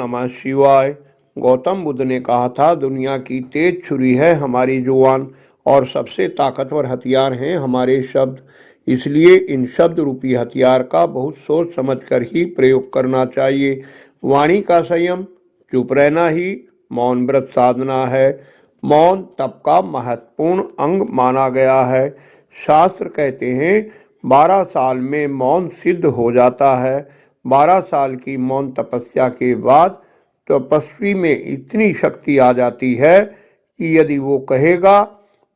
नमः शिवाय। गौतम बुद्ध ने कहा था, दुनिया की तेज छुरी है हमारी जुबान और सबसे ताकतवर हथियार हैं हमारे शब्द। इसलिए इन शब्द रूपी हथियार का बहुत सोच समझकर ही प्रयोग करना चाहिए। वाणी का संयम, चुप रहना ही मौन व्रत साधना है। मौन तप का महत्वपूर्ण अंग माना गया है। शास्त्र कहते हैं 12 साल में मौन सिद्ध हो जाता है। 12 साल की मौन तपस्या के बाद तपस्वी में इतनी शक्ति आ जाती है कि यदि वो कहेगा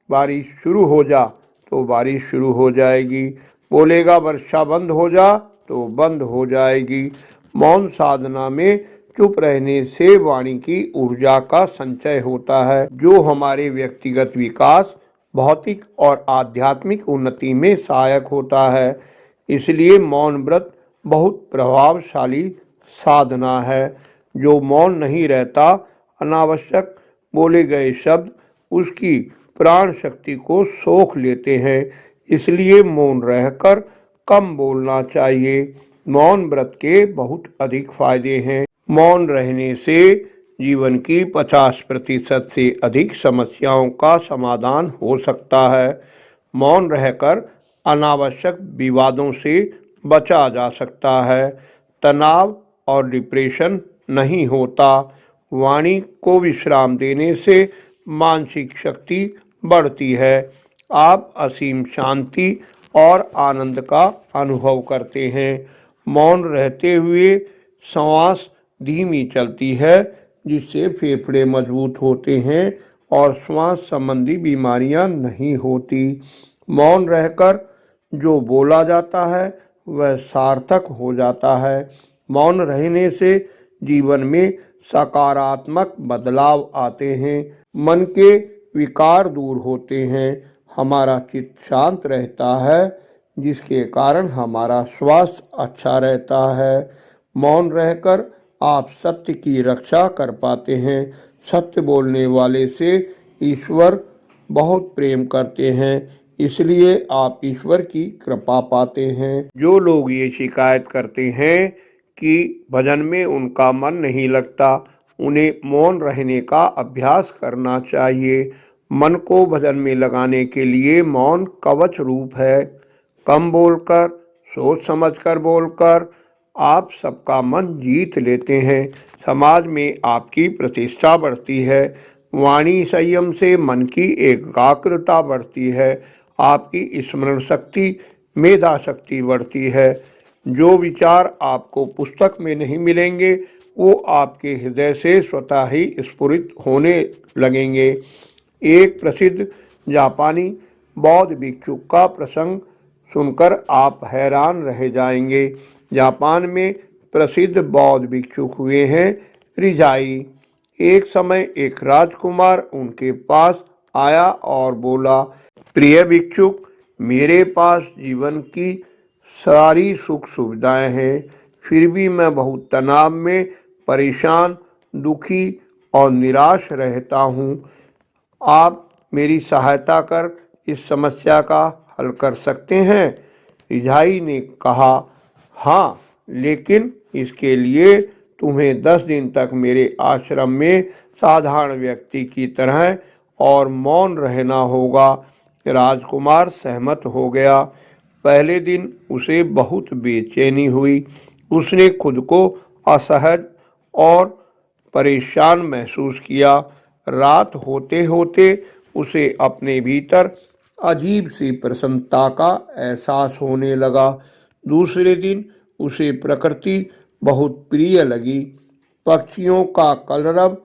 बारिश शुरू हो जा तो बारिश शुरू हो जाएगी, बोलेगा वर्षा बंद हो जा तो बंद हो जाएगी। मौन साधना में चुप रहने से वाणी की ऊर्जा का संचय होता है, जो हमारे व्यक्तिगत विकास, भौतिक और आध्यात्मिक उन्नति में सहायक होता है। इसलिए मौन व्रत बहुत प्रभावशाली साधना है। जो मौन नहीं रहता, अनावश्यक बोले गए शब्द उसकी प्राण शक्ति को सोख लेते हैं। इसलिए मौन रहकर कम बोलना चाहिए। मौन व्रत के बहुत अधिक फायदे हैं। मौन रहने से जीवन की 50% से अधिक समस्याओं का समाधान हो सकता है। मौन रहकर अनावश्यक विवादों से बचा जा सकता है। तनाव और डिप्रेशन नहीं होता। वाणी को विश्राम देने से मानसिक शक्ति बढ़ती है। आप असीम शांति और आनंद का अनुभव करते हैं। मौन रहते हुए सांस धीमी चलती है, जिससे फेफड़े मजबूत होते हैं और श्वास संबंधी बीमारियां नहीं होती। मौन रहकर जो बोला जाता है वह सार्थक हो जाता है। मौन रहने से जीवन में सकारात्मक बदलाव आते हैं। मन के विकार दूर होते हैं। हमारा चित्त शांत रहता है, जिसके कारण हमारा स्वास्थ्य अच्छा रहता है। मौन रहकर आप सत्य की रक्षा कर पाते हैं। सत्य बोलने वाले से ईश्वर बहुत प्रेम करते हैं, इसलिए आप ईश्वर की कृपा पाते हैं। जो लोग ये शिकायत करते हैं कि भजन में उनका मन नहीं लगता, उन्हें मौन रहने का अभ्यास करना चाहिए। मन को भजन में लगाने के लिए मौन कवच रूप है। कम बोलकर, सोच समझकर बोलकर आप सबका मन जीत लेते हैं। समाज में आपकी प्रतिष्ठा बढ़ती है। वाणी संयम से मन की एकाग्रता बढ़ती है। आपकी स्मरण शक्ति, मेधा शक्ति बढ़ती है। जो विचार आपको पुस्तक में नहीं मिलेंगे, वो आपके हृदय से स्वतः ही स्फुरित होने लगेंगे। एक प्रसिद्ध जापानी बौद्ध भिक्षु का प्रसंग सुनकर आप हैरान रह जाएंगे। जापान में प्रसिद्ध बौद्ध भिक्षु हुए हैं रिजाई। एक समय एक राजकुमार उनके पास आया और बोला, प्रिय भिक्षुक, मेरे पास जीवन की सारी सुख सुविधाएं हैं, फिर भी मैं बहुत तनाव में, परेशान, दुखी और निराश रहता हूँ। आप मेरी सहायता कर इस समस्या का हल कर सकते हैं? रिजाई ने कहा, हाँ, लेकिन इसके लिए तुम्हें 10 दिन तक मेरे आश्रम में साधारण व्यक्ति की तरह और मौन रहना होगा। राजकुमार सहमत हो गया। पहले दिन उसे बहुत बेचैनी हुई। उसने खुद को असहज और परेशान महसूस किया। रात होते होते उसे अपने भीतर अजीब सी प्रसन्नता का एहसास होने लगा। दूसरे दिन उसे प्रकृति बहुत प्रिय लगी। पक्षियों का कलरव,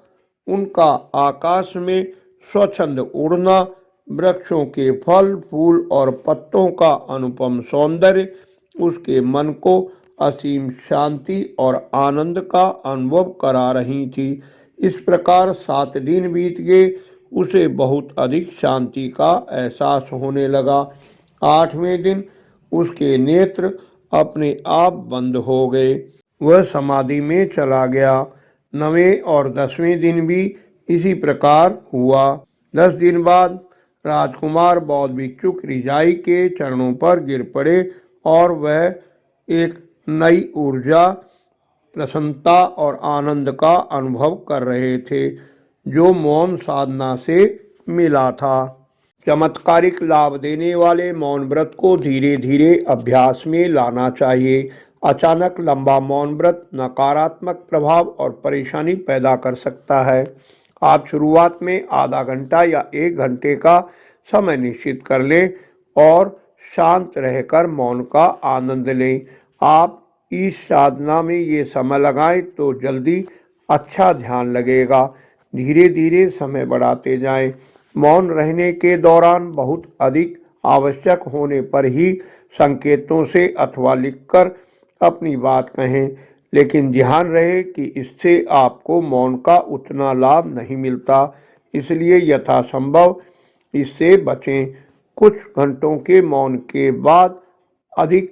उनका आकाश में स्वच्छंद उड़ना, वृक्षों के फल फूल और पत्तों का अनुपम सौंदर्य उसके मन को असीम शांति और आनंद का अनुभव करा रही थी। इस प्रकार 7 दिन बीत गए। उसे बहुत अधिक शांति का एहसास होने लगा। 8वें दिन उसके नेत्र अपने आप बंद हो गए। वह समाधि में चला गया। 9वें और 10वें दिन भी इसी प्रकार हुआ। 10 दिन बाद राजकुमार बौद्ध भिक्षुक रिजाई के चरणों पर गिर पड़े और वह एक नई ऊर्जा प्रसन्नता और आनंद का अनुभव कर रहे थे, जो मौन साधना से मिला था। चमत्कारिक लाभ देने वाले मौन व्रत को धीरे धीरे अभ्यास में लाना चाहिए। अचानक लंबा मौन व्रत नकारात्मक प्रभाव और परेशानी पैदा कर सकता है। आप शुरुआत में आधा घंटा या 1 घंटे का समय निश्चित कर लें और शांत रहकर मौन का आनंद लें। आप इस साधना में ये समय लगाएं तो जल्दी अच्छा ध्यान लगेगा। धीरे धीरे समय बढ़ाते जाएं। मौन रहने के दौरान बहुत अधिक आवश्यक होने पर ही संकेतों से अथवा लिखकर अपनी बात कहें, लेकिन ध्यान रहे कि इससे आपको मौन का उतना लाभ नहीं मिलता, इसलिए यथासंभव इससे बचें। कुछ घंटों के मौन के बाद अधिक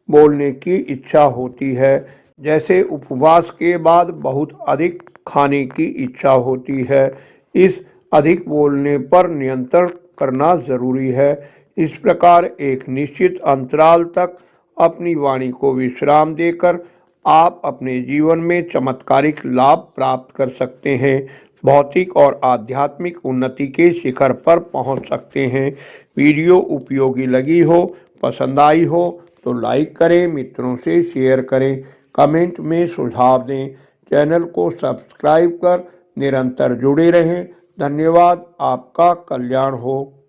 बोलने की इच्छा होती है, जैसे उपवास के बाद बहुत अधिक खाने की इच्छा होती है। इस अधिक बोलने पर नियंत्रण करना जरूरी है। इस प्रकार एक निश्चित अंतराल तक अपनी वाणी को विश्राम देकर आप अपने जीवन में चमत्कारिक लाभ प्राप्त कर सकते हैं, भौतिक और आध्यात्मिक उन्नति के शिखर पर पहुंच सकते हैं। वीडियो उपयोगी लगी हो, पसंद आई हो तो लाइक करें, मित्रों से शेयर करें, कमेंट में सुझाव दें। चैनल को सब्सक्राइब कर निरंतर जुड़े रहें। धन्यवाद। आपका कल्याण हो।